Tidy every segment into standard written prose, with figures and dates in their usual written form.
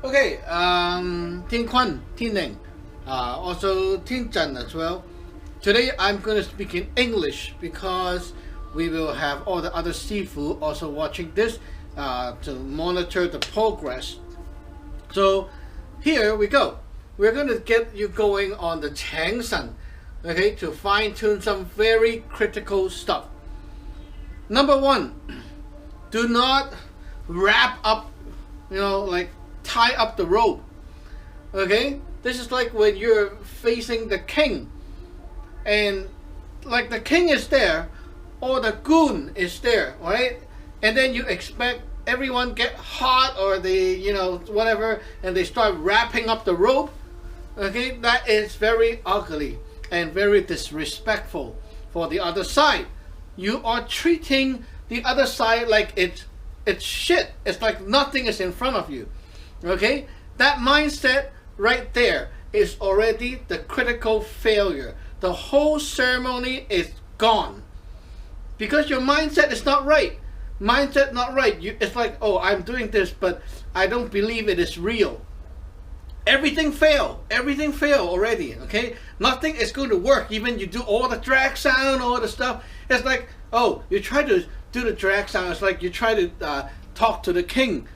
Okay, Tin Kwan, Tin Ning, also Tin Chan as well. Today I'm going to speak in English because we will have all the other seafood also watching this to monitor the progress. So here we go. We're going to get you going on the Cheng Sun, okay, to fine tune some very critical stuff. Number one, do not wrap up, like tie up the rope. Okay, this is like when you're facing the king, and like the king is there, or the goon is there, right? And then you expect everyone get hot or they, whatever, and they start wrapping up the rope. Okay, that is very ugly and very disrespectful for the other side. You are treating the other side like it's shit. It's like nothing is in front of you. Okay, that mindset right there is already the critical failure. The whole ceremony is gone because your mindset is not right. Mindset not right. It's like, oh, I'm doing this, but I don't believe it is real. Everything failed. Everything failed already. Okay, nothing is going to work. Even you do all the drag sound, all the stuff. It's like, oh, you try to do the drag sound. It's like you try to talk to the king.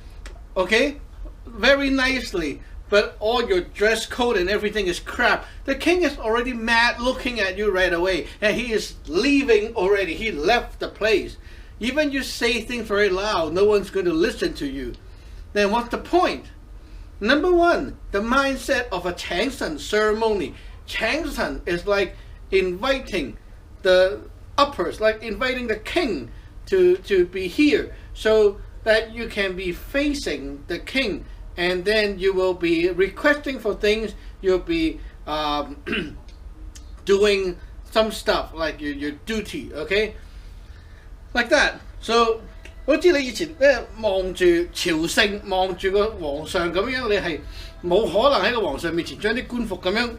Okay, very nicely, but all your dress code and everything is crap. The king is already mad looking at you right away, and he is leaving already. He left the place. Even you say things very loud, no one's going to listen to you. Then what's the point? Number one, the mindset of a Cheng Sun ceremony. Cheng Sun is like inviting the uppers, like inviting the king to be here, so that you can be facing the king, and then you will be requesting for things. You'll be doing some stuff like your duty, okay, like that. So 好似你以前咧望住朝聖，望住個皇上咁樣，你係冇可能喺個皇上面前將啲官服咁樣，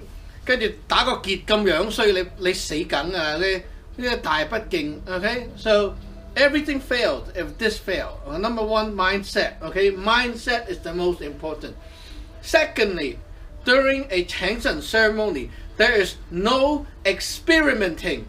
跟住打個結咁樣衰，你死梗啊！呢個大不敬。Okay, so everything failed if this failed. Number one, mindset. Okay, mindset is the most important. Secondly, during a Cheng Sun ceremony, there is no experimenting.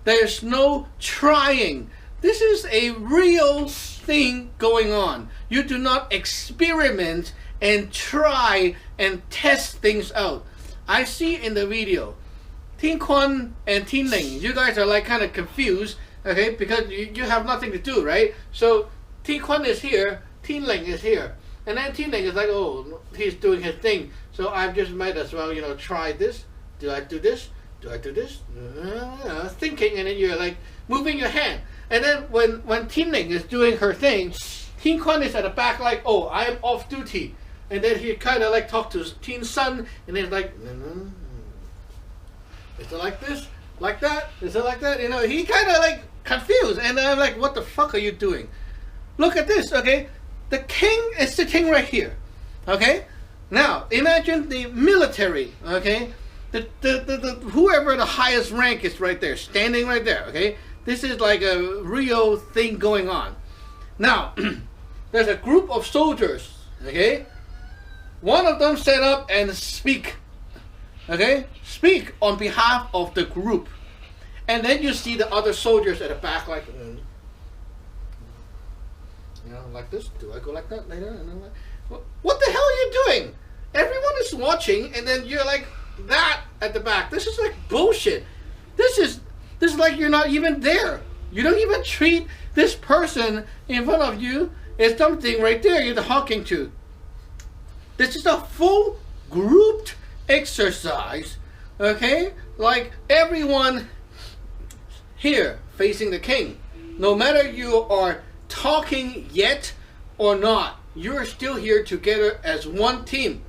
There is no trying. This is a real thing going on. You do not experiment and try and test things out. I see in the video, Tin Kwan and Tin Ling, you guys are like kind of confused, okay, because you have nothing to do, right? So Tin Kwan is here, Tin Ling is here, and then Tin Ling is like, oh, he's doing his thing, so I just might as well, try this. Do I do this? Do I do this? Thinking, and then you're like moving your hand. And then when Tin Ling is doing her thing, Tin Kwan is at the back like, oh, I am off duty. And then he kind of like talked to Tin Sun, and he's like, is it like this? Like that? Is it like that? He kind of like confused. And I'm like, what the fuck are you doing? Look at this, okay? The king is sitting right here, okay? Now, imagine the military, okay? The whoever the highest rank is right there, standing right there, okay? This is like a real thing going on. Now, there's a group of soldiers, okay? One of them set up and speak, okay? Speak on behalf of the group. And then you see the other soldiers at the back like, like this. Do I go like that later? What the hell are you doing? Everyone is watching, and then you're like that at the back. This is like bullshit. This is like you're not even there. You don't even treat this person in front of you as something right there you're talking to. This is a full grouped exercise, okay? Like everyone here facing the king. No matter you are talking yet or not, you're still here together as one team,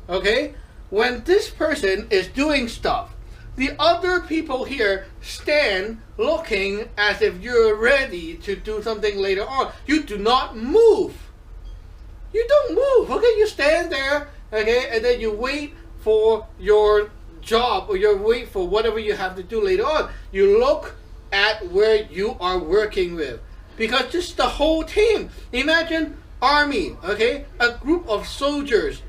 okay? When this person is doing stuff, the other people here stand looking as if you're ready to do something later on. You do not move. You don't move, okay? You stand there, okay? And then you wait for your job, or you wait for whatever you have to do later on. You look at where you are working with, because just the whole team. Imagine army, okay, a group of soldiers.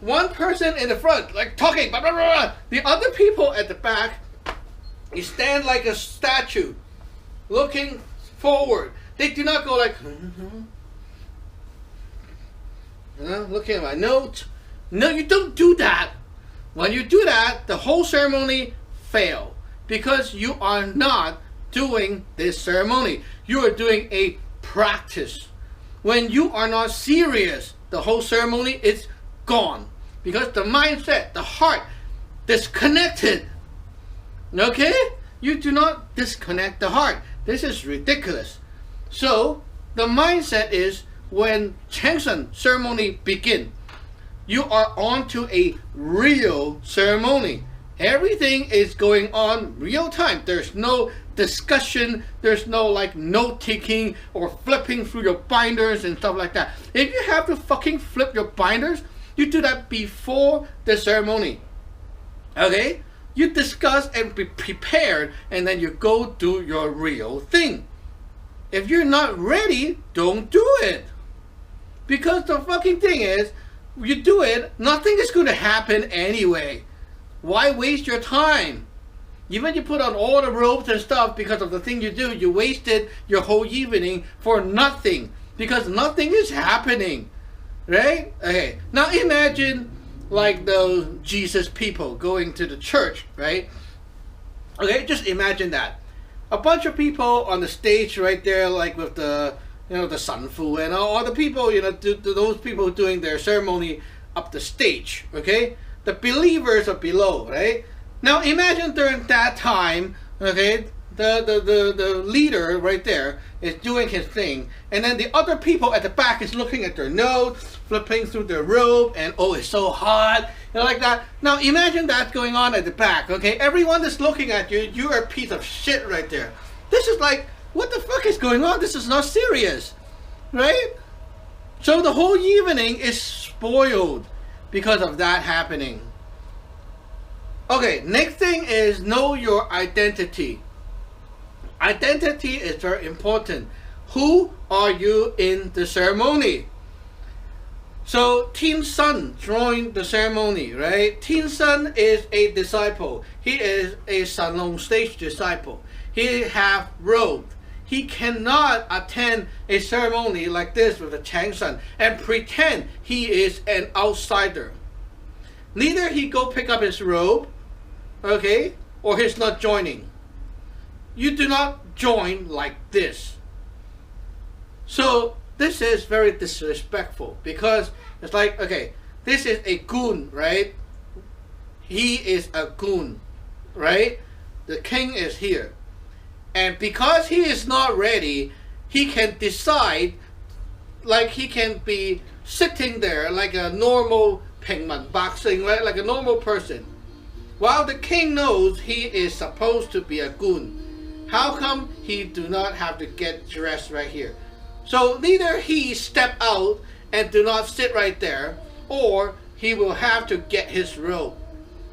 One person in the front, like talking, blah, blah, blah, blah. The other people at the back, you stand like a statue, looking forward. They do not go like, looking at my notes. No, you don't do that. When you do that, the whole ceremony fails because you are not doing this ceremony. You are doing a practice. When you are not serious, the whole ceremony is gone because the mindset, the heart, disconnected. Okay? You do not disconnect the heart. This is ridiculous. So the mindset is when Cheng Sun ceremony begin, you are on to a real ceremony. Everything is going on real time. There's no discussion. There's no like note taking or flipping through your binders and stuff like that. If you have to fucking flip your binders, you do that before the ceremony. Okay? You discuss and be prepared, and then you go do your real thing. If you're not ready, don't do it. Because the fucking thing is, you do it, nothing is going to happen anyway. Why waste your time? Even you put on all the robes and stuff because of the thing you do, you wasted your whole evening for nothing. Because nothing is happening. Right? Okay. Now imagine like those Jesus people going to the church, right? Okay, just imagine that. A bunch of people on the stage right there, like with the, the sanfu and all the people, those people doing their ceremony up the stage, okay? The believers are below, right? Now imagine during that time, okay, the leader right there is doing his thing, and then the other people at the back is looking at their notes, flipping through their robe, and oh, it's so hot, like that. Now imagine that going on at the back, okay? Everyone is looking at you. You're a piece of shit right there. This is like, what the fuck is going on? This is not serious, right? So the whole evening is spoiled because of that happening. Okay, next thing is know your identity. Identity is very important. Who are you in the ceremony? So Cheng Sun joined the ceremony, right? Cheng Sun is a disciple. He is a salon stage disciple. He have robed. He cannot attend a ceremony like this with a Cheng Sun and pretend he is an outsider. Neither he go pick up his robe, okay, or he's not joining. You do not join like this. So this is very disrespectful because it's like, okay, this is a goon, right? He is a goon, right? The king is here. And because he is not ready, he can decide, like he can be sitting there like a normal pingman boxing, right? Like a normal person. While the king knows he is supposed to be a goon. How come he do not have to get dressed right here? So neither he step out and do not sit right there, or he will have to get his robe.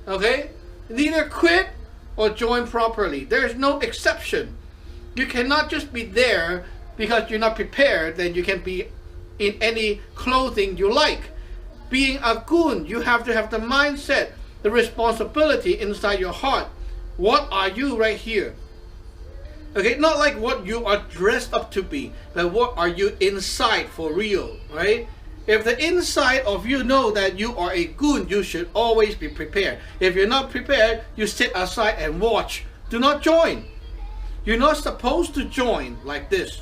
Okay? Neither quit or join properly. There is no exception. You cannot just be there because you're not prepared, then you can be in any clothing you like. Being a goon, you have to have the mindset, the responsibility inside your heart. What are you right here? Okay, not like what you are dressed up to be, but what are you inside for real, right? If the inside of you know that you are a goon, you should always be prepared. If you're not prepared, you sit aside and watch. Do not join. You're not supposed to join like this.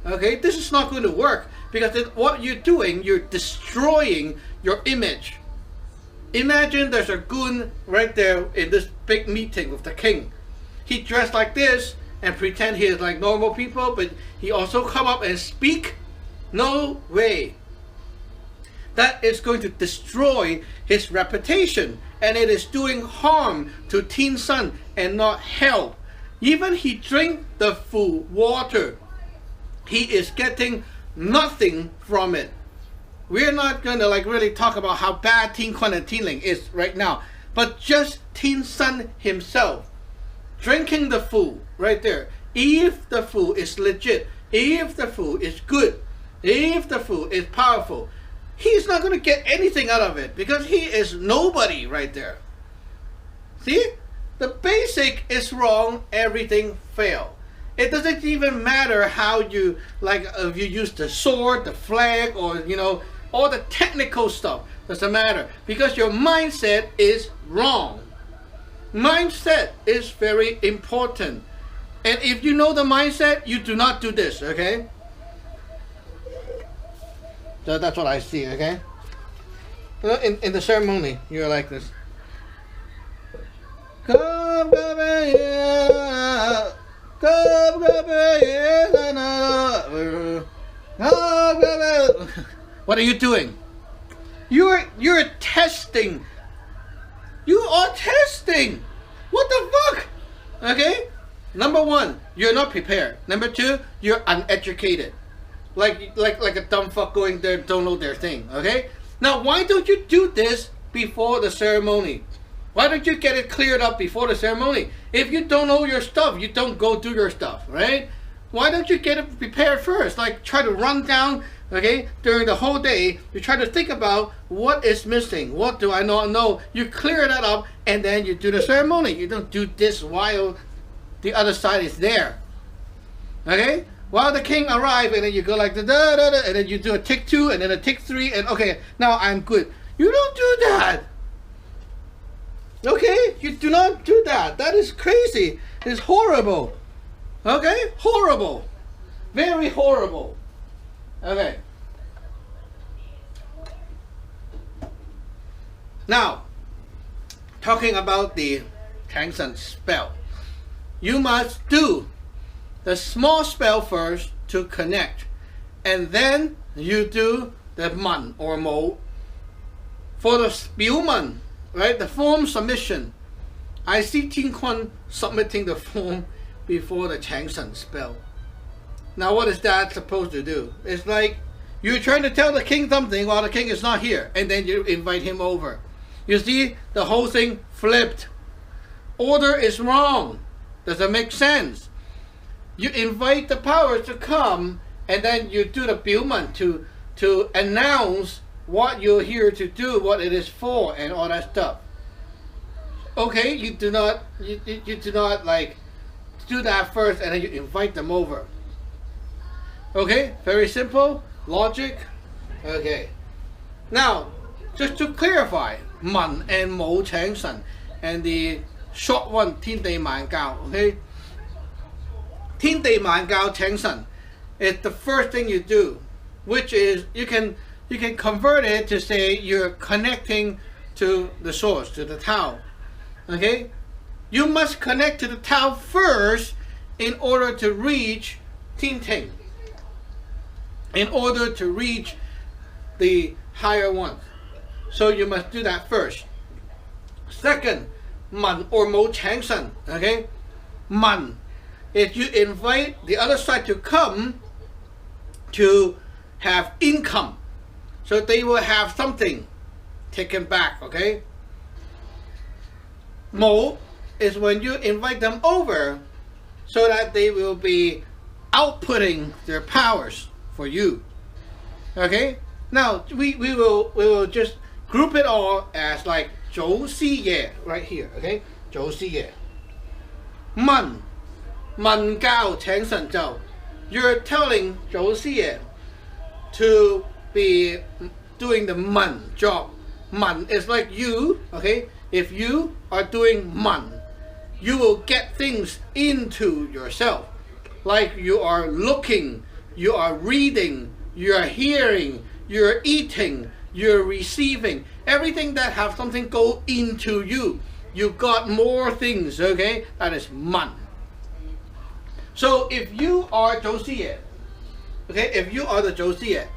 Okay, this is not going to work because what you're doing, you're destroying your image. Imagine there's a goon right there in this big meeting with the king. He dressed like this and pretend he is like normal people, but he also come up and speak? No way. That is going to destroy his reputation, and it is doing harm to Cheng Sun and not help. Even he drink the full water, he is getting nothing from it. We're not going to like really talk about how bad Tin Kun and Tin Ling is right now, but just Cheng Sun himself drinking the food right there. If the food is legit, if the food is good, if the fool is powerful, he's not going to get anything out of it because he is nobody right there. See? The basic is wrong, everything fail. It doesn't even matter how you, like if you use the sword, the flag, or you know, all the technical stuff. Doesn't matter because your mindset is wrong. Mindset is very important. And if you know the mindset, you do not do this, okay? So that's what I see, okay? In the ceremony, you're like this. What are you doing? You're testing. You are testing. What the fuck? Okay? Number one, you're not prepared. Number two, you're uneducated. Like a dumb fuck going there, don't know their thing. Okay? Now why don't you do this before the ceremony? Why don't you get it cleared up before the ceremony? If you don't know your stuff, you don't go do your stuff, right? Why don't you get it prepared first? Like try to run down, okay, during the whole day. You try to think about what is missing. What do I not know? You clear that up and then you do the ceremony. You don't do this while the other side is there. Okay? While the king arrives and then you go like the da da da and then you do a tick 2 and then a tick 3 and okay, now I'm good. You don't do that. Okay? You do not do that. That is crazy. It's horrible. Okay? Horrible. Very horrible. Okay. Now, talking about the Cheng Sun spell. You must do the small spell first to connect. And then you do the man or mo. For the 表文, right, the form submission, I see Tin Kun submitting the form before the Cheng Sun spell. Now what is that supposed to do? It's like you're trying to tell the king something while the king is not here, and then you invite him over. You see, the whole thing flipped. Order is wrong. Does that make sense? You invite the powers to come, and then you do the 表文 to announce what you're here to do, what it is for, and all that stuff. Okay, you do not like do that first, and then you invite them over. Okay, very simple logic. Okay, now just to clarify, 文 and 武 Cheng Sun, and the short one 天地萬教. Okay, 天地萬教 Cheng Sun is the first thing you do, which is you can convert it to say you're connecting to the source, to the Tao. Okay, you must connect to the Tao first in order to reach Tin Ting, in order to reach the higher one. So you must do that first. Second, man or mo Cheng Sun. Okay, man, if you invite the other side to come to have income, so they will have something taken back. Okay, mo is when you invite them over so that they will be outputting their powers for you. Okay, now we will just group it all as like 祖師爺 right here. Okay, 祖師爺 文教請神咒. You're telling 祖師爺 to be doing the man job. Man is like you. Okay, if you are doing man, you will get things into yourself, like you are looking, you are reading, you are hearing, you're eating, you're receiving. Everything that have something go into you, you got more things. Okay, that is man. So if you are 祖師爺, okay, if you are the 祖師爺,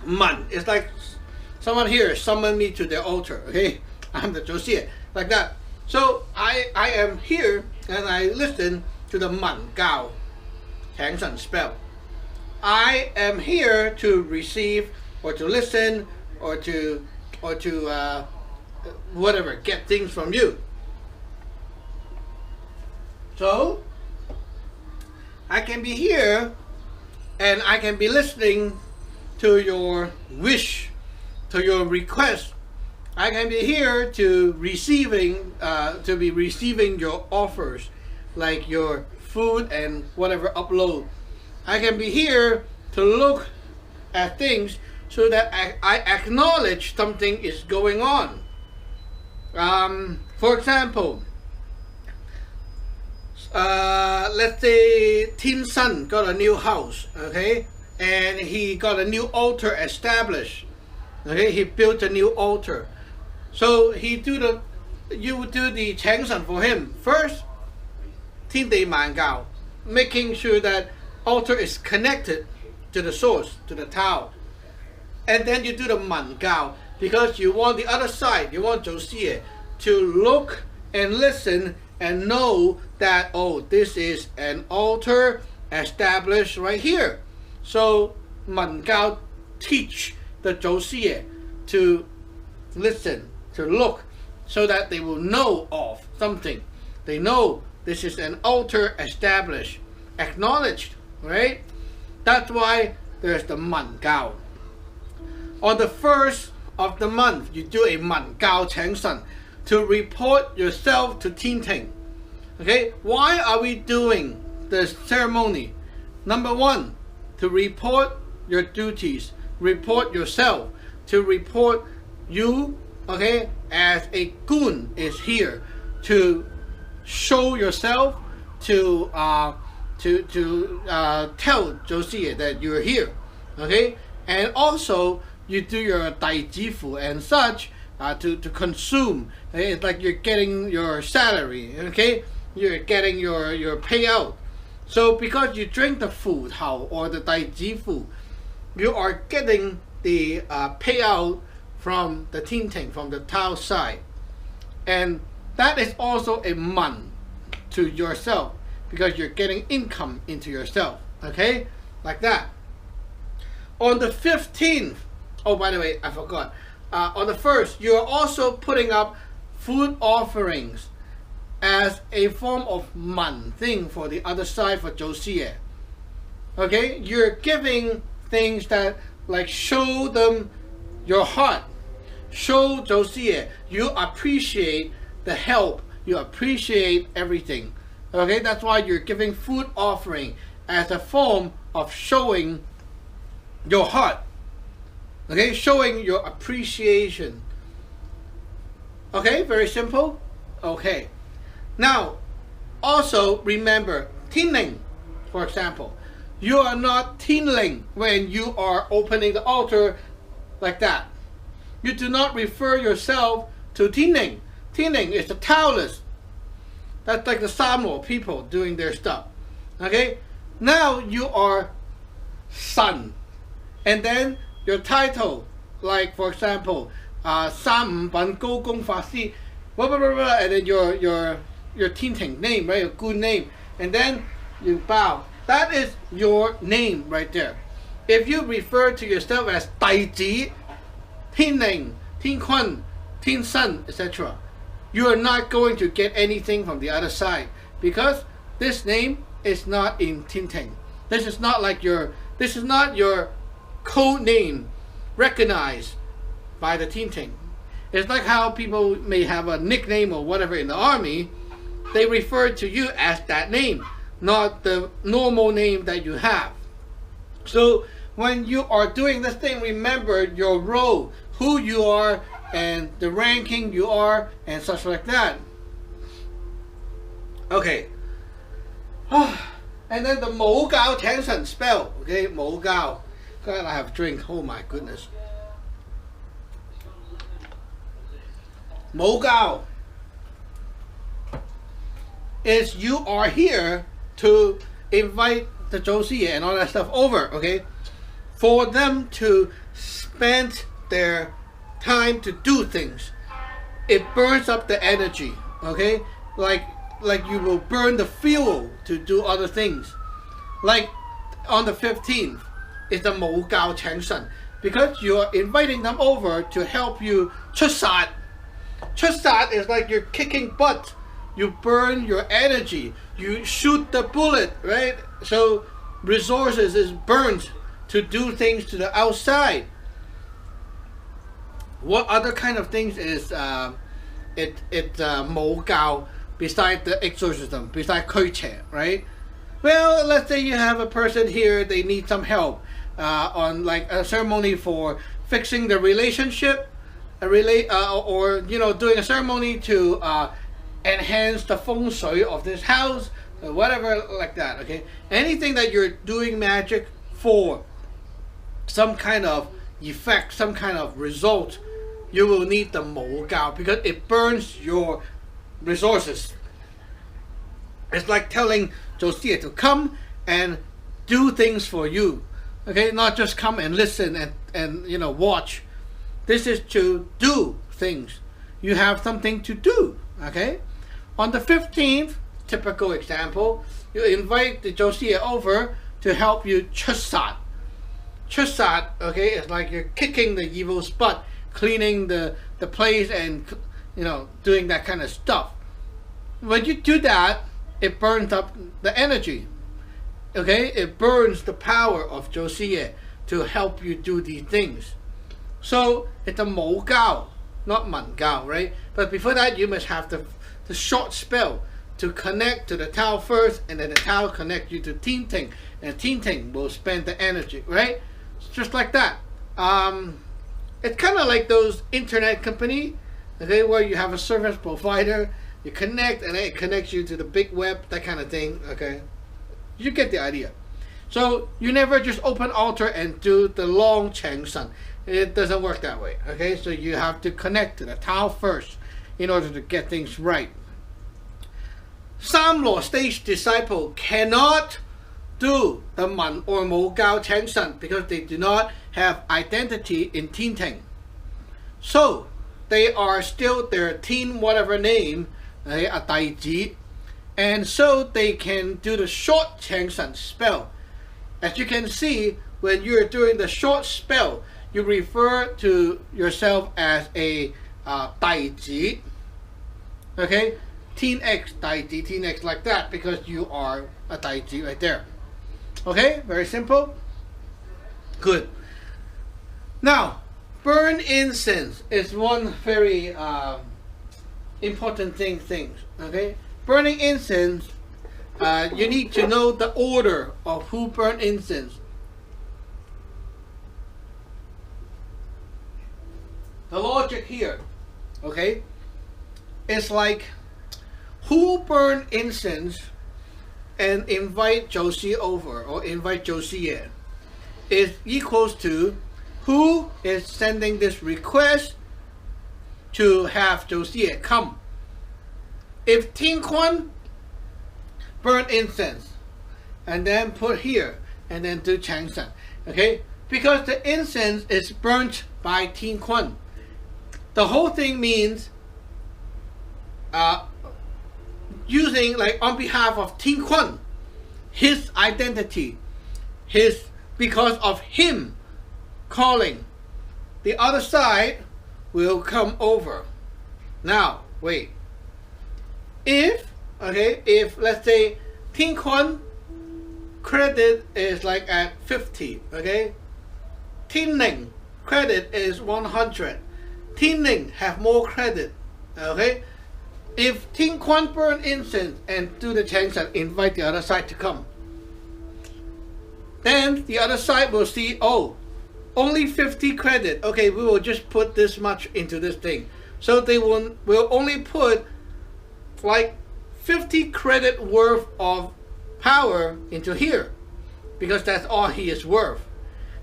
man is like someone here summon me to the altar. Okay, I'm the 祖師爺, like that. So I am here and I listen to the man gao Cheng Sun spell. I am here to receive or to listen or to whatever, get things from you. So I can be here and I can be listening to your wish, to your request. I can be here to be receiving your offers, like your food and whatever upload. I can be here to look at things so that I acknowledge something is going on. For example, let's say Cheng Sun got a new house, okay, and he got a new altar established. Okay, he built a new altar. So you do the Cheng Sun for him first. 天地萬教, making sure that altar is connected to the source, to the Tao. And then you do the 文教, because you want the other side, you want 祖師爺 to look and listen and know that, oh, this is an altar established right here. So 文教 teach the 祖師爺 to listen, to look, so that they will know of something. They know this is an altar established, acknowledged, right? That's why there's the 文教. On the first of the month, you do a 文教請神 to report yourself to 天庭. Okay, why are we doing the ceremony? Number one, to report your duties, report yourself, to report you, okay, as a gun is here to show yourself, to tell 祖師爺 that you're here, okay, and also you do your 弟子符 and such to consume. Okay? It's like you're getting your salary, okay, you're getting your payout. So because you drink the food or the 弟子符, you are getting the payout from the 天庭, from the Tao side, and that is also a 文 to yourself, because you're getting income into yourself, okay, like that. On the 15th, oh, by the way, I forgot, on the 1st, you're also putting up food offerings as a form of 文 thing for the other side, for 祖師爺. Okay, you're giving things that like show them your heart, show 祖師爺 you appreciate the help, you appreciate everything. Okay, that's why you're giving food offering as a form of showing your heart. Okay, showing your appreciation. Okay, very simple. Okay, now also remember 天靈, for example, you are not 天靈 when you are opening the altar like that. You do not refer yourself to 天靈. 天靈is the Taoist. That's like the Samoa people doing their stuff. Okay, now you are Sun, and then your title, like for example, 三五品高公法師, blah, blah, blah, blah, and then your 天庭 name, right, your good name, and then you bow. That is your name right there. If you refer to yourself as 弟子, 天靈, 天坤, 天新, etc., you are not going to get anything from the other side, because this name is not in 天庭. This is not your code name recognized by the 天庭. It's like how people may have a nickname or whatever in the army. They refer to you as that name, not the normal name that you have. So when you are doing this thing, remember your role, who you are, and the ranking you are, and such like that. Okay. And then the 武教請神 spell. Okay, 武教. God, I have a drink. Oh my goodness. 武教is you are here to invite the 祖師爺 and all that stuff over, okay, for them to spend their time to do things. It burns up the energy, okay, like you will burn the fuel to do other things. Like on the 15th is the 武教請神, because you are inviting them over to help you 出殺. 出殺 is like you're kicking butt. You burn your energy. You shoot the bullet, right? So resources is burnt to do things to the outside. What other kind of things is mo gao beside the exorcism, beside KNJ, right? Well, let's say you have a person here, they need some help on like a ceremony for fixing the relationship, or doing a ceremony to enhance the feng shui of this house, or whatever like that. Okay, anything that you're doing magic for some kind of effect, some kind of result, you will need the mo gao because it burns your resources. It's like telling Josiah to come and do things for you. Okay, not just come and listen and watch. This is to do things. You have something to do. Okay, on the 15th, typical example, you invite the Josiah over to help you chusat. Chusat, okay, it's like you're kicking the evil's butt, cleaning the place, and doing that kind of stuff. When you do that, it burns up the energy. Okay, it burns the power of Josiah to help you do these things. So it's a mo gao, not man gao, right? But before that, you must have the short spell to connect to the Tao first, and then the Tao connect you to Tin Ting, and Tin Ting will spend the energy, right? It's just like that. It's kind of like those internet company, okay, where you have a service provider, you connect, and it connects you to the big web, that kind of thing. Okay, you get the idea. So you never just open altar and do the long Cheng Sun. It doesn't work that way. Okay, so you have to connect to the Tao first in order to get things right. Sam Law stage disciple cannot do the Man or Mo Gao Cheng Sun because they do not have identity in Tin Ting. So they are still their Tin whatever name, a Dai Ji, and so they can do the short Cheng Sun spell. As you can see, when you're doing the short spell, you refer to yourself as a Dai Ji. Okay, Tin X, Dai Ji, Tin X, like that, because you are a Dai Ji right there. Okay, very simple. Good. Now, burn incense is one very important thing. Okay, burning incense, you need to know the order of who burn incense. The logic here, okay, is like who burn incense and invite Josie over, or invite Josiah, is equals to who is sending this request to have Josiah come. If Tin Quan burn incense and then put here and then do Cheng Sun, okay, because the incense is burnt by Tin Quan, the whole thing means using like on behalf of Tin Quan, his identity, because of him calling, the other side will come over. Now wait, if let's say Tin Quan credit is like at 50, okay, Tin Ning credit is 100, Tin Ning have more credit, okay. If Tin Quan burn incense and do the Cheng Sun, invite the other side to come, then the other side will see, oh, only 50 credit. Okay, we will just put this much into this thing. So they will only put like 50 credit worth of power into here, because that's all he is worth.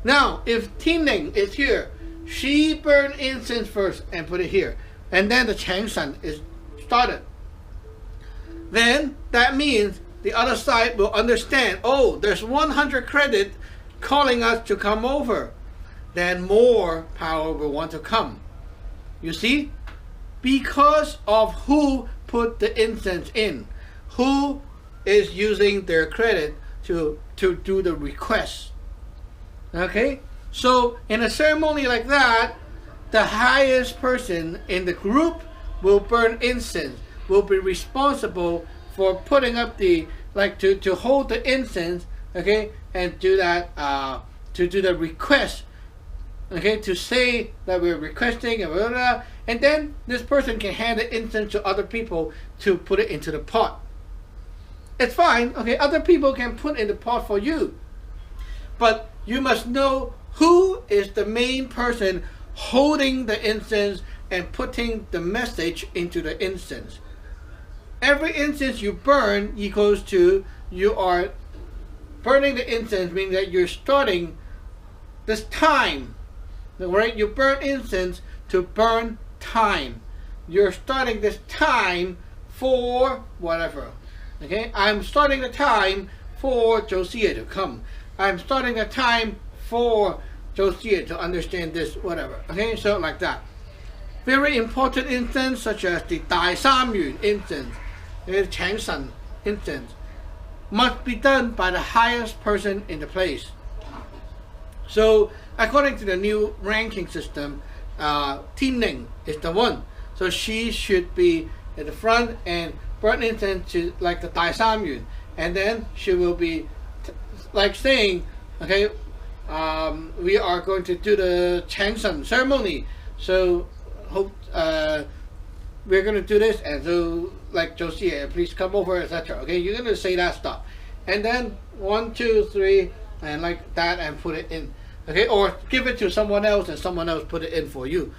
Now, if Tin Ning is here, she burn incense first and put it here, and then the Cheng Sun is started. Then that means the other side will understand, oh, there's 100 credit calling us to come over, then more power will want to come. You see, because of who put the incense in, who is using their credit to do the request. Okay, so in a ceremony like that, the highest person in the group will burn incense, will be responsible for putting up the like to hold the incense, okay, and do that to do the request, okay, to say that we're requesting and blah, blah, blah, and then this person can hand the incense to other people to put it into the pot. It's fine, okay, other people can put in the pot for you, but you must know who is the main person holding the incense and putting the message into the incense. Every incense you burn equals to you are burning the incense, meaning that you're starting this time, right? You burn incense to burn time. You're starting this time for whatever. Okay, I'm starting the time for Josiah to come. I'm starting the time for Josiah to understand this, whatever. Okay, so like that. Very important incense such as the 大三元 incense, the Cheng Sun incense, must be done by the highest person in the place. So according to the new ranking system, Tin is the one. So she should be at the front and burn incense to like the 大三元, and then she will be like saying, okay, we are going to do the Cheng Sun ceremony. So hope we're going to do this, and so like Josiah, please come over, etc. Okay, you're going to say that stuff, and then 1, 2, 3, and like that, and put it in. Okay, or give it to someone else, and someone else put it in for you.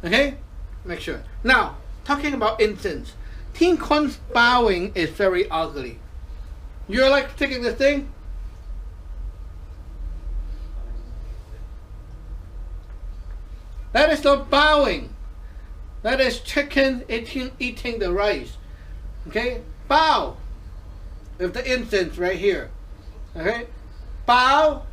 Okay, make sure. Now, talking about incense, Tin Kun's bowing is very ugly. You're like taking this thing. That is not bowing. That is chicken eating the rice. Okay, bow with the incense right here. Okay, bow.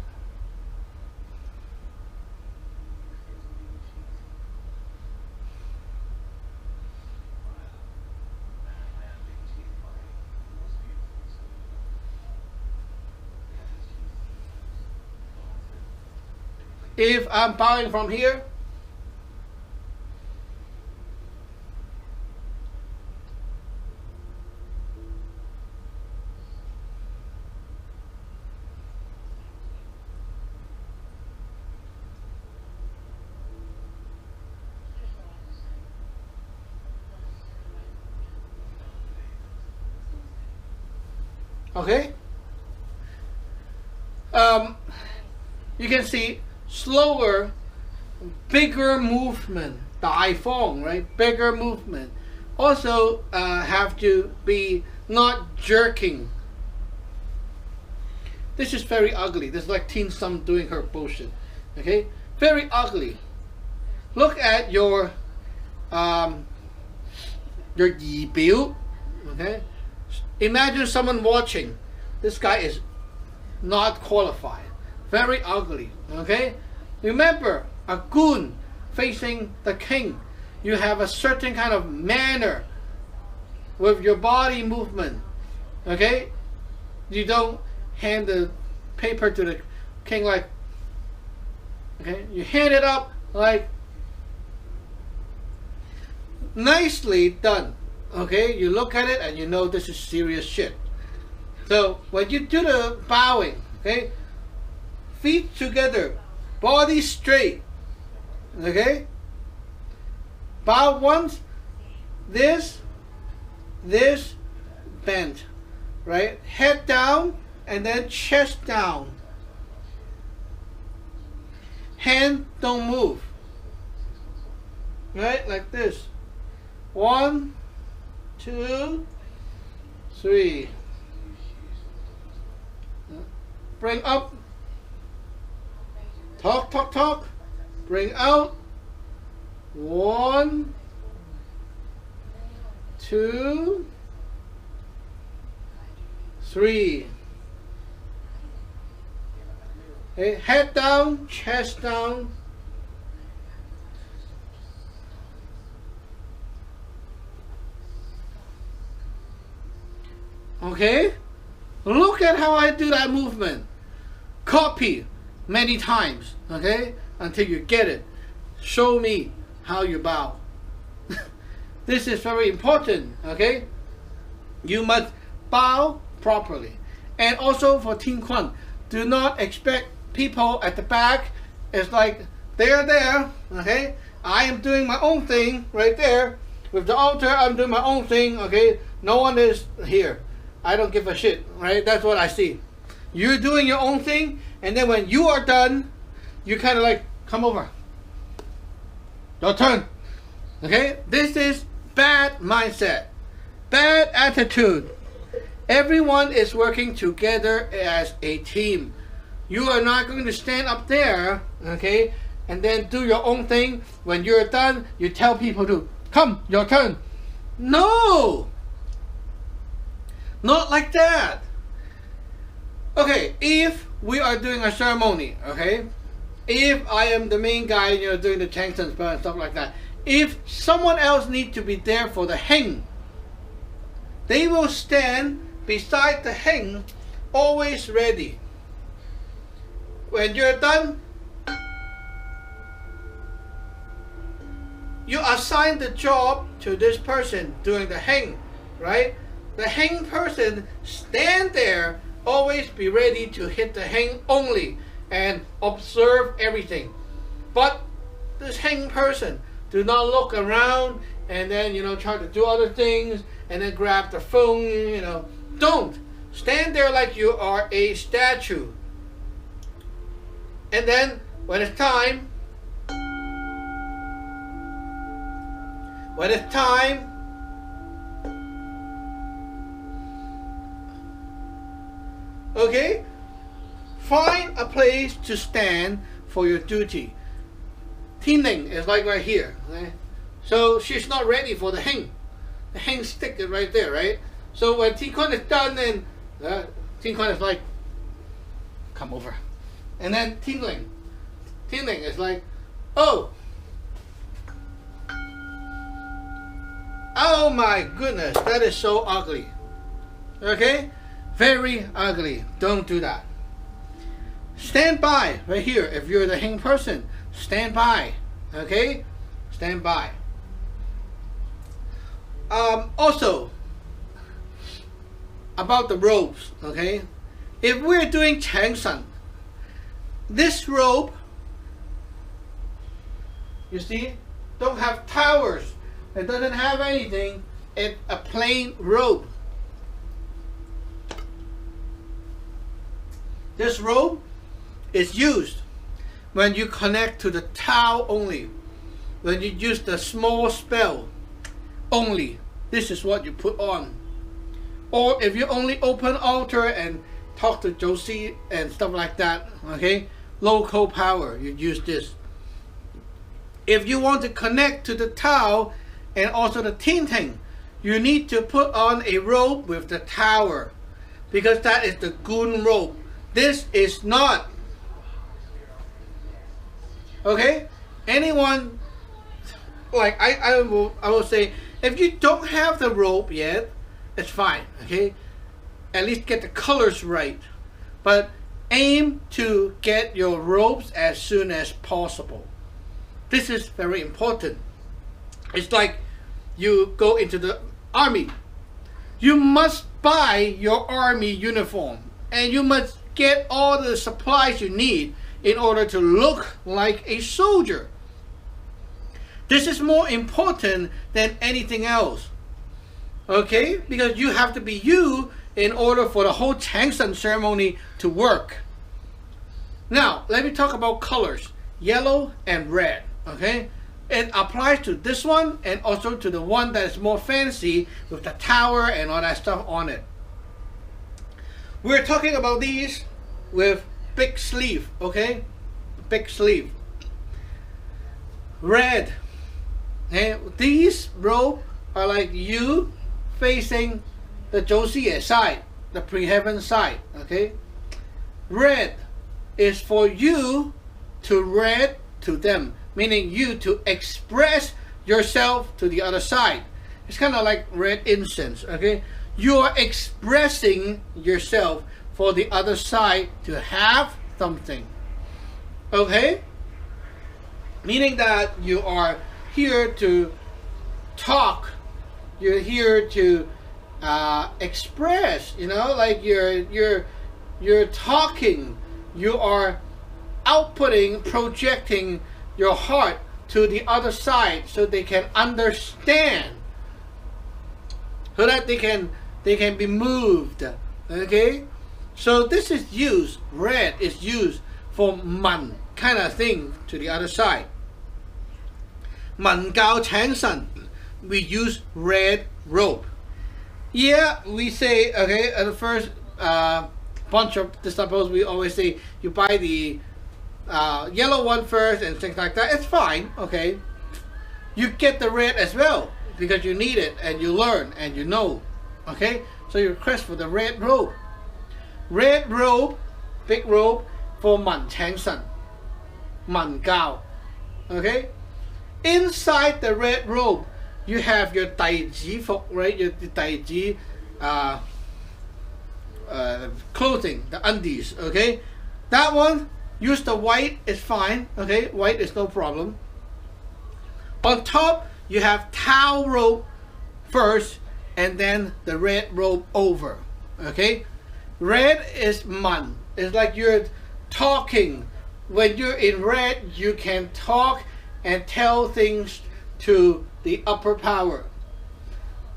If I'm bowing from here, okay, you can see slower, bigger movement, 大方, right? Bigger movement. Also have to be not jerking. This is very ugly. This is like Teen Sum doing her bullshit. Okay, very ugly. Look at your 儀表. Okay, imagine someone watching. This guy is not qualified. Very ugly. Okay, remember, a goon facing the king, you have a certain kind of manner with your body movement. Okay, you don't hand the paper to the king like, okay, you hand it up like, nicely done. Okay, you look at it and you know this is serious shit. So when you do the bowing, okay, feet together, body straight, okay, bow once, this bent, right, head down, and then chest down, hand don't move, right, like this, 1, 2, 3, bring up, talk, bring out, 1, 2, 3. Okay, head down, chest down. Okay, look at how I do that movement. Copy many times, okay, until you get it. Show me how you bow. This is very important, okay? You must bow properly. And also for Tin Kwan, do not expect people at the back. It's like they're there, okay? I am doing my own thing right there. With the altar, I'm doing my own thing, okay? No one is here. I don't give a shit, right? That's what I see. You're doing your own thing, and then when you are done, you kind of like, come over. Your turn. Okay? This is bad mindset. Bad attitude. Everyone is working together as a team. You are not going to stand up there, okay, and then do your own thing. When you're done, you tell people to, come, your turn. No! Not like that. Okay, if we are doing a ceremony, okay, if I am the main guy, you know, doing the Cheng Sun spell and stuff like that, if someone else needs to be there for the hang, they will stand beside the hang, always ready. When you're done, you assign the job to this person doing the hang, right? The hang person stand there, always be ready to hit the hang only and observe everything. But this hang person do not look around and then, you know, try to do other things and then grab the phone, you know. Don't. Stand there like you are a statue. And then when it's time, okay, find a place to stand for your duty. Tin Ling is like right here, okay? So she's not ready for the hang. The hang stick is right there, right? So when Tin Kwan is done, then Tin Kwan is like, come over. And then Tin Ling is like, oh my goodness, that is so ugly. Okay? Very ugly. Don't do that. Stand by right here. If you're the hang person, stand by. Okay? Stand by. Also, about the robes, okay? If we're doing Cheng Sun, this robe, you see, don't have towers. It doesn't have anything. It's a plain robe. This robe is used when you connect to the Tao only. When you use the small spell only. This is what you put on. Or if you only open altar and talk to Josie and stuff like that, okay? Local power, you use this. If you want to connect to the Tao and also the Tin Ting, you need to put on a robe with the tower, because that is the Gun robe. This is not. Okay? Anyone, like I will say, if you don't have the robe yet, it's fine, okay? At least get the colors right. But aim to get your robes as soon as possible. This is very important. It's like you go into the army. You must buy your army uniform, and you must get all the supplies you need in order to look like a soldier. This is more important than anything else. Okay? Because you have to be you in order for the whole Cheng Sun ceremony to work. Now, let me talk about colors. Yellow and red. Okay? It applies to this one and also to the one that is more fancy with the tower and all that stuff on it. We're talking about these with big sleeve, okay? Big sleeve. Red. Okay? These robes are like you facing the Josie side, the pre-heaven side, okay? Red is for you to read to them, meaning you to express yourself to the other side. It's kind of like red incense, okay? You are expressing yourself for the other side to have something, okay? Meaning that you are here to talk, you're here to express, you know, like you're talking, you are outputting, projecting your heart to the other side so they can understand, so that they can be moved. Okay, so this is used, red is used for man kind of thing to the other side. 文教請神, we use red robe. Yeah, we say, okay, at the first bunch of the suppose we always say you buy the yellow one first and things like that. It's fine, okay. You get the red as well because you need it and you learn and you know, okay. So you request for the red robe. Red robe, big robe for 文請神, 文教, okay. Inside the red robe, you have your 弟子服, right? Your 弟子clothing, the undies, okay? That one, use the white, is fine, okay? White is no problem. On top, you have towel robe first, and then the red robe over, okay? Red is man. It's like you're talking. When you're in red, you can talk and tell things to the upper power.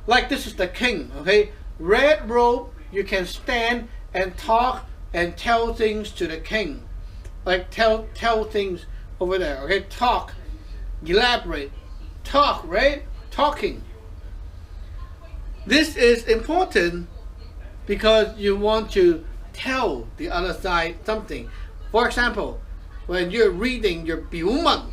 Like this is the king, okay? Red robe, you can stand and talk and tell things to the king. Like tell things over there, okay? Talk, elaborate, talk, right? Talking. This is important because you want to tell the other side something. For example, when you're reading your 表文,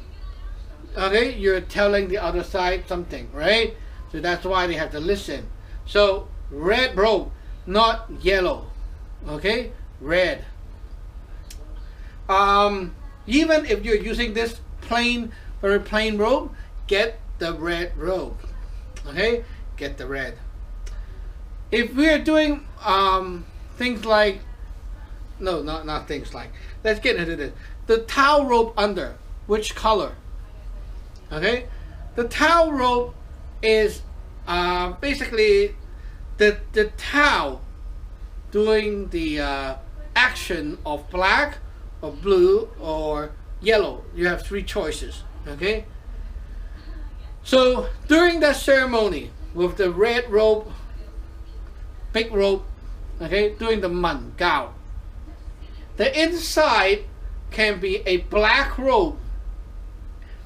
okay, you're telling the other side something, right? So that's why they have to listen. So red robe, not yellow, okay? Red. Even if you're using this plain, very plain robe, get the red robe, okay? Get the red. If we're doing things like, no, not things like, let's get into this. The towel robe under, which color? Okay, the towel robe is basically the towel doing the action of black or blue or yellow. You have three choices, okay? So during that ceremony with the red robe, big robe, okay, doing the 文教, the inside can be a black robe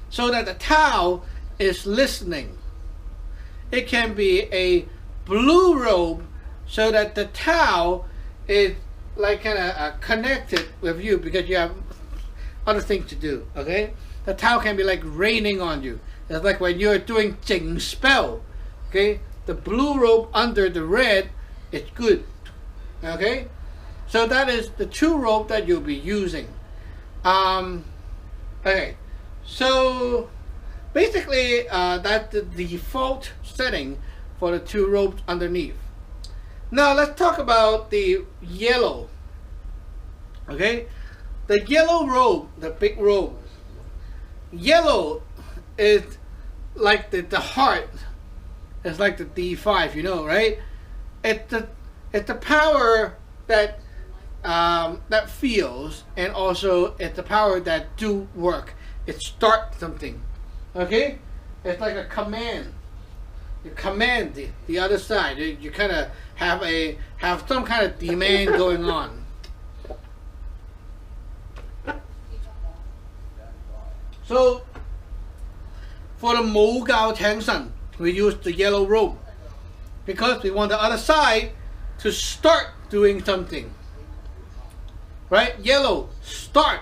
so that the towel is listening. It can be a blue robe so that the towel is like kind of connected with you because you have other things to do, okay? The towel can be like raining on you. It's like when you're doing Cheng spell, okay? The blue robe under the red is good, okay? So that is the two robe that you'll be using. Okay, so basically that's the default setting for the two robes underneath. Now let's talk about the yellow. Okay, the yellow robe, the big robe. Yellow is like the heart. It's like the D5, you know, right? It's the power that that feels, and also it's the power that do work. It starts something, okay? It's like a command. You command the other side. You kind of have some kind of demand going on. So for the 武教請神, we use the yellow robe because we want the other side to start doing something. Right? Yellow, start.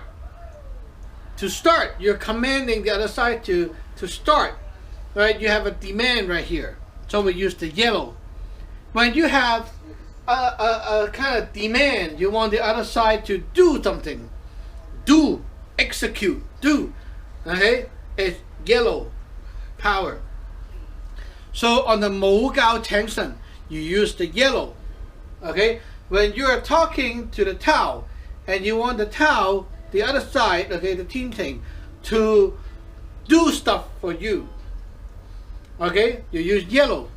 To start, you're commanding the other side to start. Right? You have a demand right here. So we use the yellow. When you have a kind of demand, you want the other side to do something. Do, execute, do. Okay? It's yellow power. So on the 武教請神, you use the yellow. Okay? When you're talking to the towel, and you want the towel, the other side, okay, the team thing, to do stuff for you. Okay, you use yellow.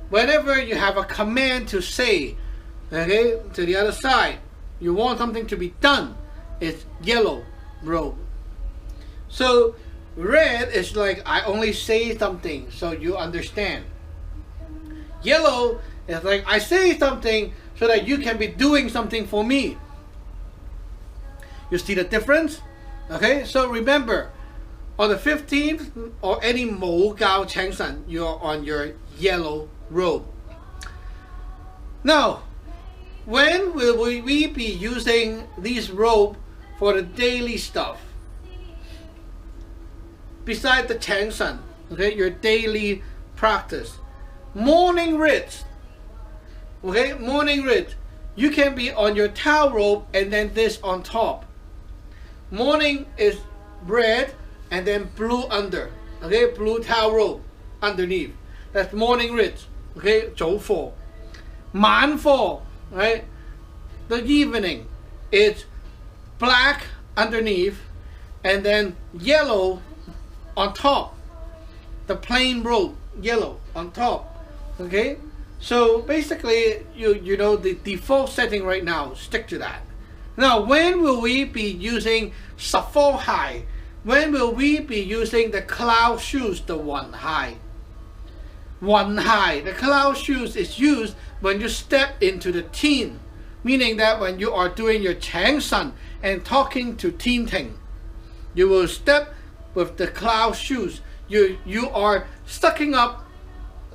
whenever you have a command to say, okay, to the other side, you want something to be done, it's yellow robe. So red is like I only say something so you understand. Yellow is like I say something so that you can be doing something for me. You see the difference? Okay, so remember, on the 15th or any Mo Gao Cheng Sun, you're on your yellow robe. Now, when will we be using these robe for the daily stuff? Besides the Cheng Sun, okay, your daily practice. Morning rit, okay, morning rit, you can be on your towel robe and then this on top. Morning is red and then blue under, okay, blue towel robe underneath. That's morning rit, okay, 早課. 晚課, right, the evening, it's black underneath and then yellow on top, the plain robe, yellow on top. Okay, so basically you know the default setting right now, stick to that. Now when will we be using Safon high? When will we be using the cloud shoes, the one high? One high, the cloud shoes is used when you step into the teen, meaning that when you are doing your Cheng Sun and talking to Teen Ting, you will step with the cloud shoes. You are sucking up,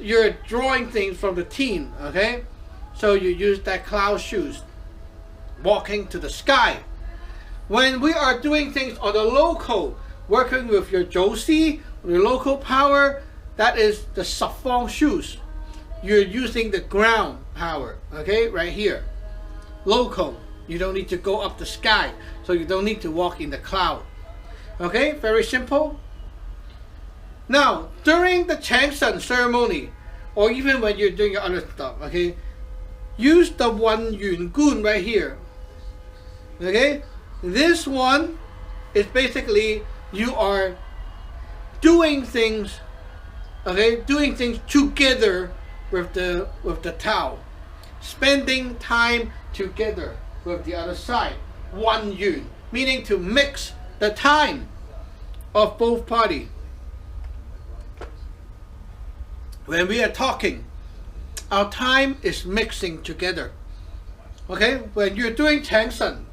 you're drawing things from the teen, okay? So you use that cloud shoes, walking to the sky. When we are doing things on the local, working with your Josie, your local power, that is the Safon shoes. You're using the ground power, okay, right here. Local, you don't need to go up the sky, so you don't need to walk in the cloud. Okay, very simple. Now, during the Cheng Sun ceremony, or even when you're doing your other stuff, okay, use the Wan Yun Gun right here. Okay, this one is basically you are doing things, okay, doing things together with the towel, spending time together with the other side. Wan Yun, meaning to mix the time of both parties. When we are talking, our time is mixing together. Okay, when you're doing Cheng Sun,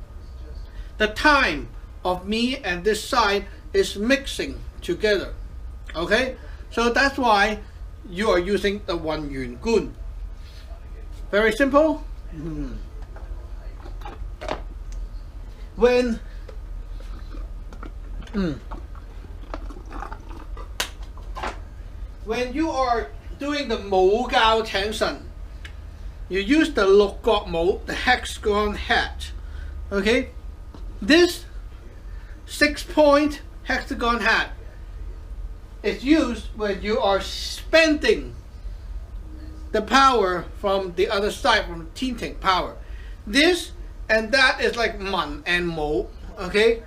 the time of me and this side is mixing together. Okay, so that's why you are using the Wan Yun Gun. Very simple. When you are doing the Mo Gao Cheng Sun, you use the Luk Gok Mo, the hexagon hat. Okay, this 6-point hexagon hat is used when you are spending the power from the other side, from Teen Ting power. This and that is like Man and Mo. Okay,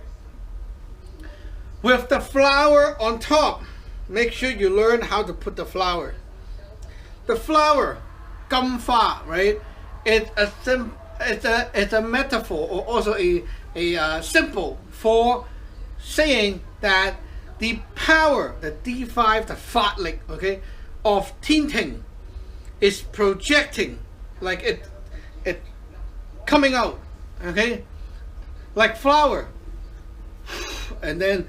with the flower on top. Make sure you learn how to put the flower. The flower, gum fa, right? It's a metaphor, or also a symbol for saying that the power, the D5, the fat leg, okay, of Teen Ting is projecting, like it coming out, okay, like flower, and then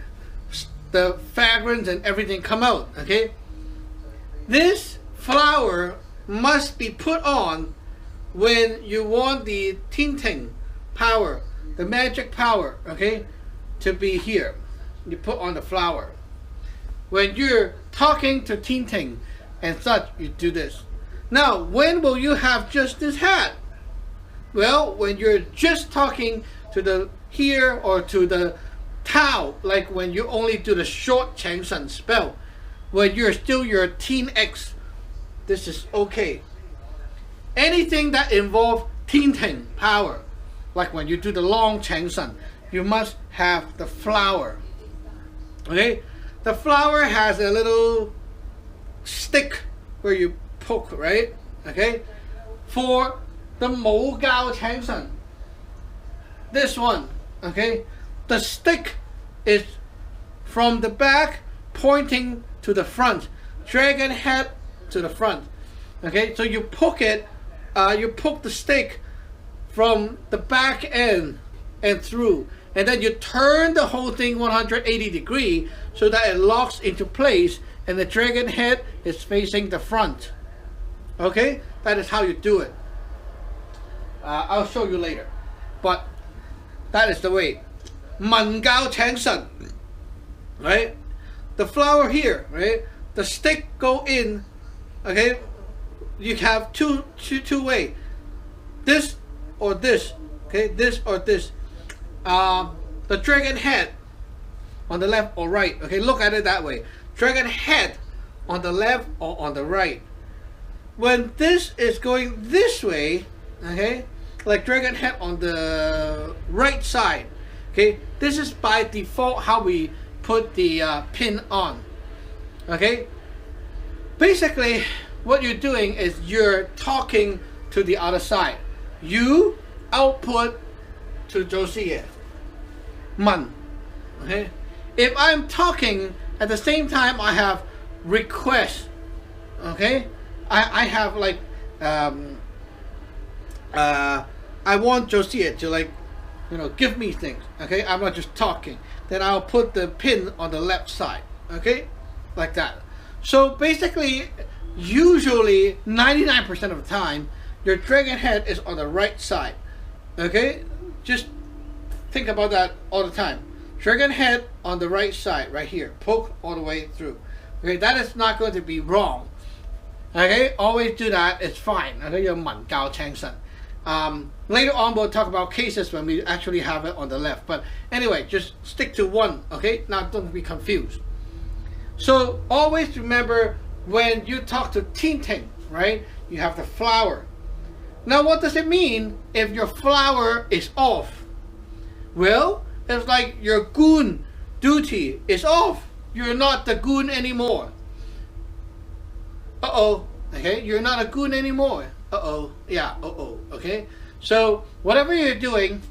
the fragrance and everything come out, okay? This flower must be put on when you want the Teen Ting power, the magic power, okay, to be here. You put on the flower. When you're talking to Teen Ting and such, you do this. Now, when will you have just this hat? Well, when you're just talking to the here or to the Tao, like when you only do the short Cheng Sun spell, when you're still your Teen X, this is okay. Anything that involves Teen Ting power, like when you do the long Cheng Sun, you must have the flower. Okay, the flower has a little stick where you poke, right? Okay. For the 冇教請神, this one, okay, the stick is from the back pointing to the front, dragon head to the front. Okay, so you poke it, you poke the stick from the back end and through, and then you turn the whole thing 180 degrees so that it locks into place and the dragon head is facing the front. Okay, that is how you do it. I'll show you later, but that is the way. 文教請神, right? The flower here, right? The stick go in, okay? You have two way. This or this, okay? This or this. The dragon head on the left or right, okay? Look at it that way. Dragon head on the left or on the right. When this is going this way, okay? Like dragon head on the right side, okay? This is by default how we put the pin on, okay? Basically, what you're doing is you're talking to the other side. You output to 就是嘢問, okay? If I'm talking at the same time, I have request, okay? I have like I want 就是嘢 to, like, you know, give me things, okay? I'm not just talking. Then I'll put the pin on the left side, okay? Like that. So basically, usually 99% of the time, your dragon head is on the right side, okay? Just think about that all the time. Dragon head on the right side, right here. Poke all the way through. Okay, that is not going to be wrong. Okay, always do that. It's fine. Okay, 有文教請神. Later on, we'll talk about cases when we actually have it on the left. But anyway, just stick to one, okay? Now don't be confused. So always remember when you talk to Tinting, right? You have the flower. Now what does it mean if your flower is off? Well, it's like your goon duty is off. You're not the goon anymore. Uh-oh. Okay, you're not a goon anymore. Uh-oh. Yeah, uh-oh. Okay? So, whatever you're doing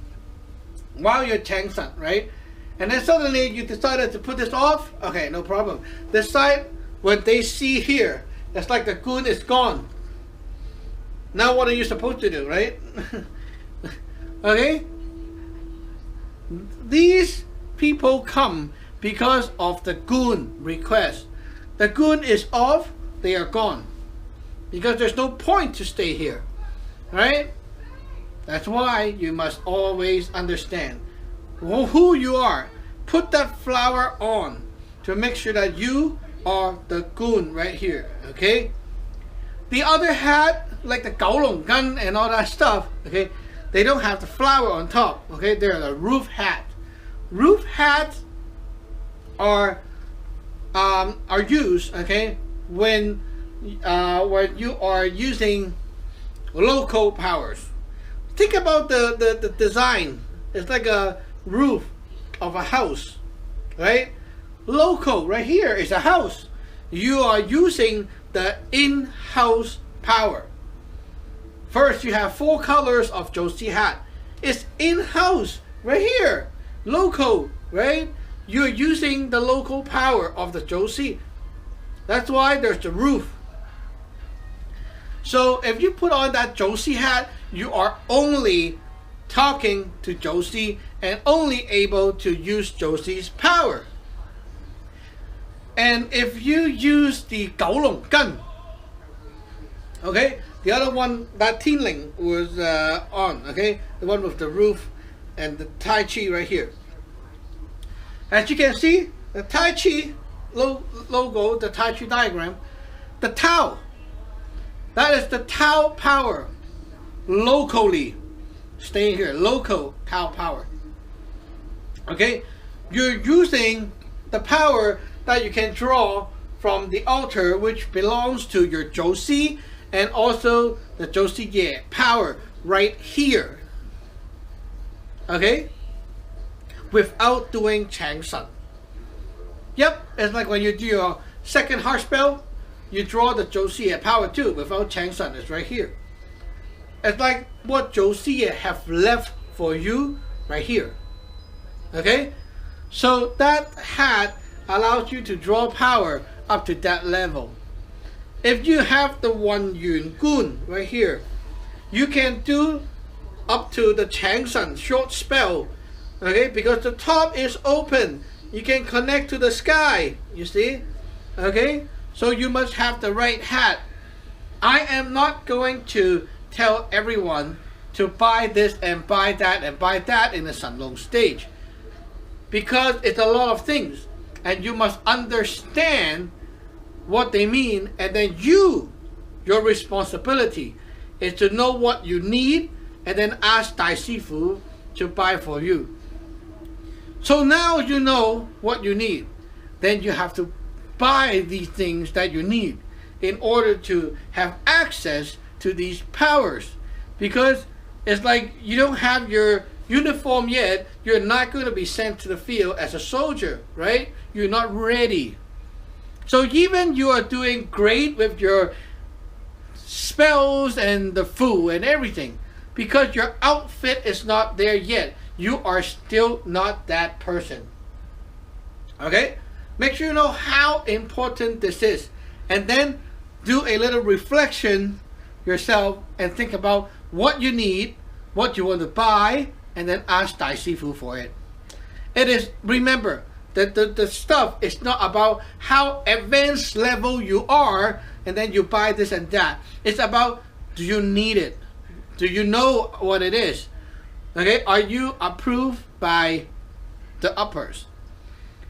while you're Cheng Sun, right? And then suddenly you decided to put this off. Okay, no problem. This side, when they see here, it's like the goon is gone. Now what are you supposed to do, right? Okay? These people come because of the goon request. The goon is off, they are gone. Because there's no point to stay here. Right? That's why you must always understand who you are. Put that flower on to make sure that you are the goon right here. Okay? The other hat, like the 九龍根 and all that stuff, okay, they don't have the flower on top. Okay? They're the roof hat. Roof hats are used, okay, when you are using local powers. Think about the design. It's like a roof of a house, right? Local right here is a house. You are using the in-house power. First, you have 4 colors of Josie hat. It's in-house right here. Local, right? You're using the local power of the Josie. That's why there's the roof. So if you put on that Josie hat, you are only talking to Josie and only able to use Josie's power. And if you use the 九龍根, okay, the other one, that Tinling was on, okay, the one with the roof and the Tai Chi right here. As you can see, the Tai Chi logo, the Tai Chi diagram, the Tao, that is the Tao power, locally, staying here, local Tao power. Okay, you're using the power that you can draw from the altar, which belongs to your Josie and also the Josie Ye power right here. Okay, without doing Cheng Sun. Yep, it's like when you do your second heart spell, you draw the 九四爷 power too without Cheng Sun. It's right here. It's like what 九四爷 have left for you right here. Okay? So that hat allows you to draw power up to that level. If you have the 1 Yun Gun right here, you can do up to the Cheng Sun short spell. Okay? Because the top is open. You can connect to the sky. You see? Okay? So you must have the right hat. I am not going to tell everyone to buy this and buy that and buy that in the Sun Long stage, because it's a lot of things and you must understand what they mean, and then your responsibility is to know what you need and then ask Dai Sifu to buy for you. So now you know what you need, then you have to buy these things that you need in order to have access to these powers, because it's like you don't have your uniform yet, you're not going to be sent to the field as a soldier, right? You're not ready. So even you are doing great with your spells and the food and everything, because your outfit is not there yet, you are still not that person. Okay? Make sure you know how important this is, and then do a little reflection yourself and think about what you need, what you want to buy, and then ask Dai Sifu for it. It is, remember that the stuff is not about how advanced level you are and then you buy this and that. It's about, do you need it? Do you know what it is? Okay, are you approved by the uppers?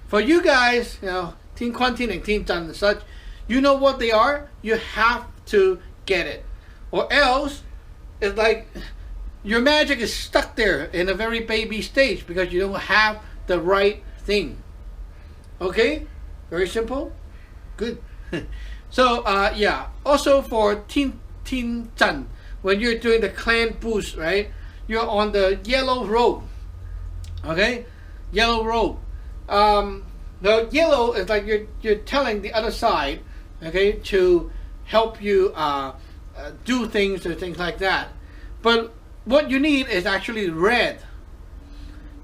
For you guys, you know, Tin Kwan, Tin and Tin Zhan and such, you know what they are, you have to get it. Or else, it's like your magic is stuck there in a very baby stage because you don't have the right thing. Okay? Very simple? Good. So, yeah. Also for Tin Zhan, when you're doing the clan boost, right? You're on the yellow rope. Okay? Yellow rope. The yellow is like you're telling the other side, okay, to help you do things or things like that. But what you need is actually red,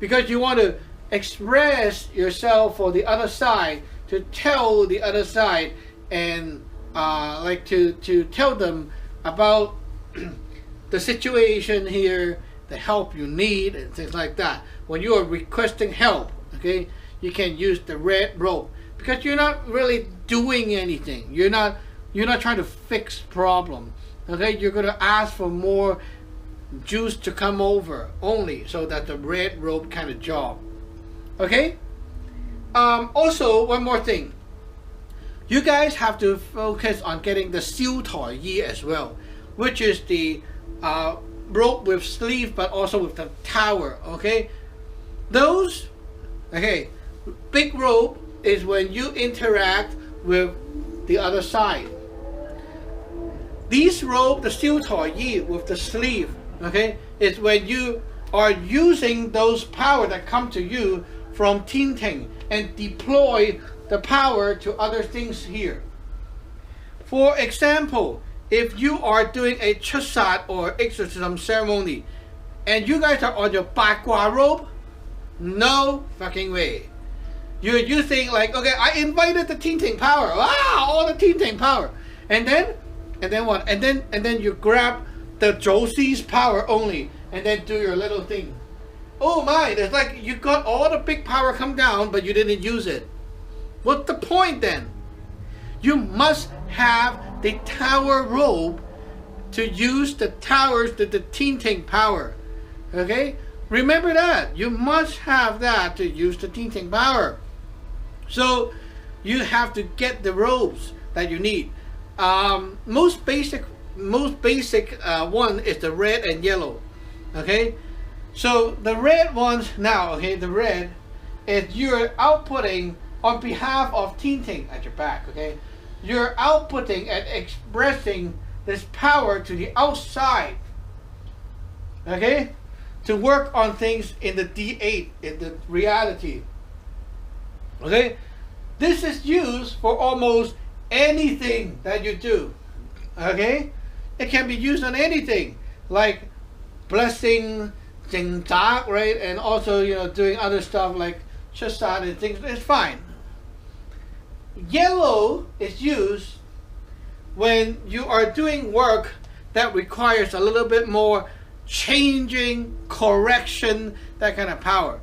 because you want to express yourself for the other side, to tell the other side and like to tell them about the situation here, the help you need and things like that. When you are requesting help, okay, you can use the red rope, because you're not really doing anything. You're not trying to fix problem. Okay, you're going to ask for more juice to come over only, so that the red rope kind of job. Okay. Also, one more thing. You guys have to focus on getting the Xiu Toi Yi as well, which is the rope with sleeve but also with the tower. Okay, those, okay, big rope is when you interact with the other side. These rope, the Xiu Toi Yi with the sleeve, okay, is when you are using those power that come to you from Tin Ting and deploy the power to other things here. For example, if you are doing a chusat or exorcism ceremony and you guys are on your Bagua rope, no fucking way. You're using like, okay, I invited the Tin Ting power. Wow, all the Tin Ting power. And then what? And then you grab the Josie's power only and then do your little thing. Oh my, it's like you got all the big power come down but you didn't use it. What's the point then? You must have the tower rope to use the towers, the Tin Ting power. Okay? Remember that. You must have that to use the Tin Ting power. So you have to get the ropes that you need. Most basic one is the red and yellow. Okay? So the red ones now, okay, the red is you're outputting on behalf of Tin Ting at your back, okay? You're outputting and expressing this power to the outside, okay? To work on things in the D8, in the reality, okay? This is used for almost anything that you do. Okay, it can be used on anything, like blessing, 整扎, right, and also doing other stuff like 出殺 and things. It's fine. Yellow is used when you are doing work that requires a little bit more changing, correction, that kind of power.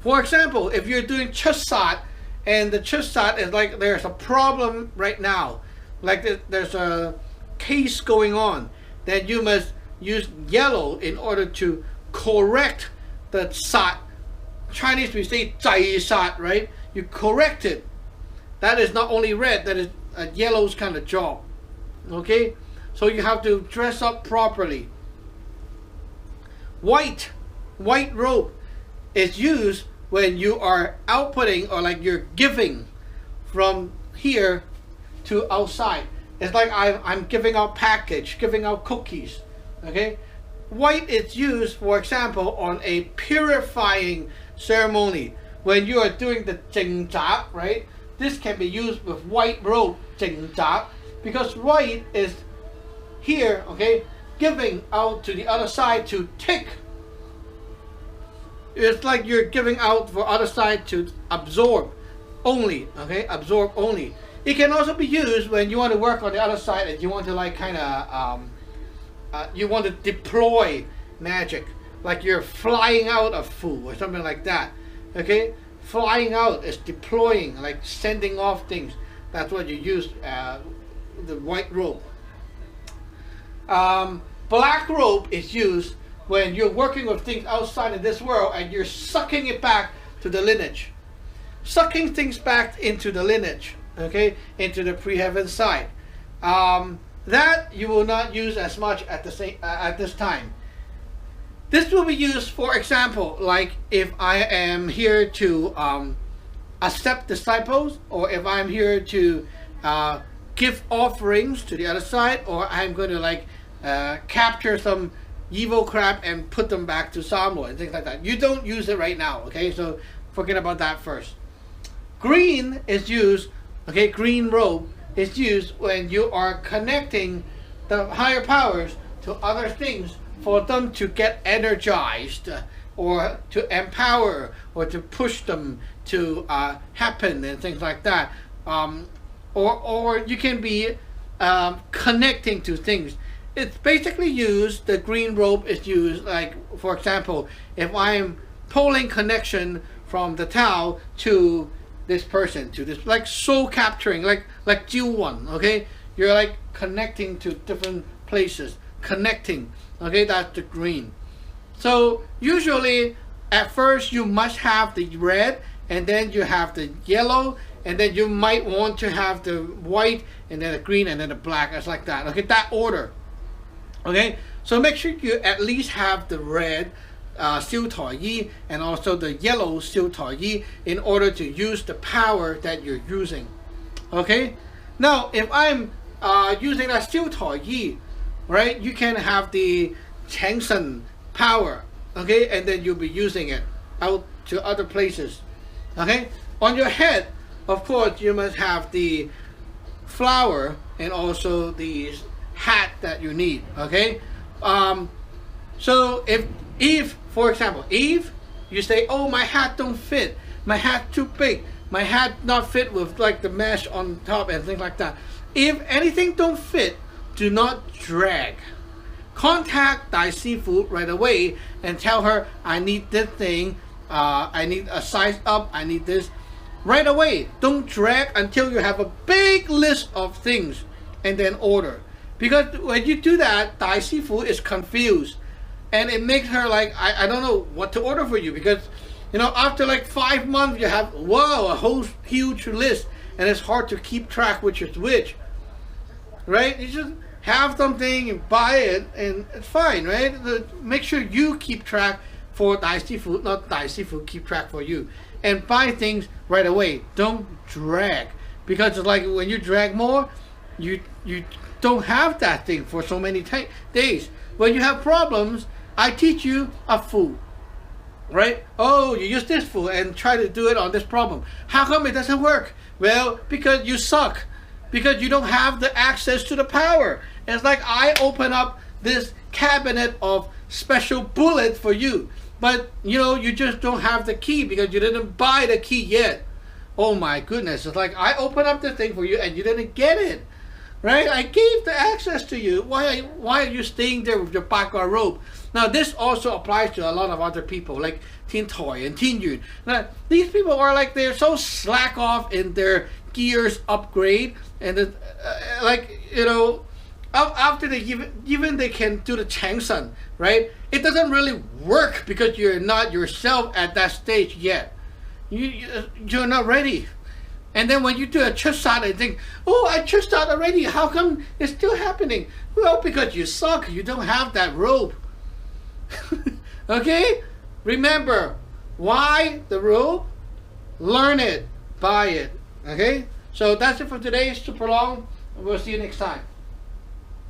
For example, if you're doing 出殺 and the 出殺 is like there's a problem right now, like there's a case going on, then you must use yellow in order to correct the 殺. Chinese we say 制殺, right? You correct it. That is not only red, that is a yellow's kind of job. Okay? So you have to dress up properly. White robe is used when you are outputting, or like you're giving from here to outside. It's like I'm giving out package, giving out cookies. Okay? White is used, for example, on a purifying ceremony. When you are doing the 整扎, right? This can be used with white robe, 整扎, because white is here, okay, giving out to the other side to take. It's like you're giving out for other side to absorb only, okay, absorb only. It can also be used when you want to work on the other side and you want to like kind of, you want to deploy magic, like you're flying out of Fu or something like that, okay? Flying out is deploying, like sending off things. That's what you use the white robe. Black robe is used when you're working with things outside of this world and you're sucking it back to the lineage. Sucking things back into the lineage, okay, into the pre-heaven side. That you will not use as much at this time. This will be used, for example, like if I am here to accept disciples, or if I'm here to give offerings to the other side, or I'm going to like capture some evil crab and put them back to Samoa and things like that. You don't use it right now, okay? So forget about that first. Green is used, okay, green robe is used when you are connecting the higher powers to other things for them to get energized, or to empower, or to push them to happen and things like that. Or you can be connecting to things. It's basically used, the green robe is used, like for example, if I'm pulling connection from the Tao to this person, to this, like soul capturing, like 召喚, okay? You're like connecting to different places, connecting, okay? That's the green. So usually at first you must have the red, and then you have the yellow, and then you might want to have the white, and then the green, and then the black. It's like that, okay? That order, okay? So make sure you at least have the red 燒台衣 and also the yellow 燒台衣 in order to use the power that you're using. Okay? Now, if I'm using that 燒台衣, right, you can have the Cheng Sun power, okay, and then you'll be using it out to other places. Okay? On your head, of course, you must have the flower and also the hat that you need. Okay? So if for example, if you say, oh, my hat don't fit, my hat too big, my hat not fit with like the mesh on top and things like that. If anything don't fit, do not drag. Contact Dai Sifu right away and tell her, I need this thing, I need a size up, I need this. Right away. Don't drag until you have a big list of things and then order. Because when you do that, Dai Sifu is confused. And it makes her like, I don't know what to order for you, because after like 5 months you have, whoa, a whole huge list, and it's hard to keep track which is which, right? You just have something and buy it and it's fine, right? Make sure you keep track for Dai Sifu, not Dai Sifu keep track for you, and buy things right away. Don't drag, because it's like when you drag more, you don't have that thing for so many days. When you have problems, I teach you a Fu, right? Oh, you use this Fu and try to do it on this problem. How come it doesn't work? Well, because you suck. because you don't have the access to the power. It's like I open up this cabinet of special bullets for you, but you just don't have the key because you didn't buy the key yet. Oh my goodness, it's like I open up the thing for you and you didn't get it. Right? I gave the access to you. Why are you staying there with your backward rope? Now this also applies to a lot of other people like Tin Toy and Tin Yun. Now these people are like they're so slack off in their gears upgrade, and after they even they can do the Cheng Sun, right? It doesn't really work because you're not yourself at that stage yet. You're not ready. And then when you do a chest shot and think, oh, I chest shot already, how come it's still happening? Well, because you suck, you don't have that rope. Okay? Remember, why the rope? Learn it, buy it. Okay? So that's it for today. It's super long. We'll see you next time.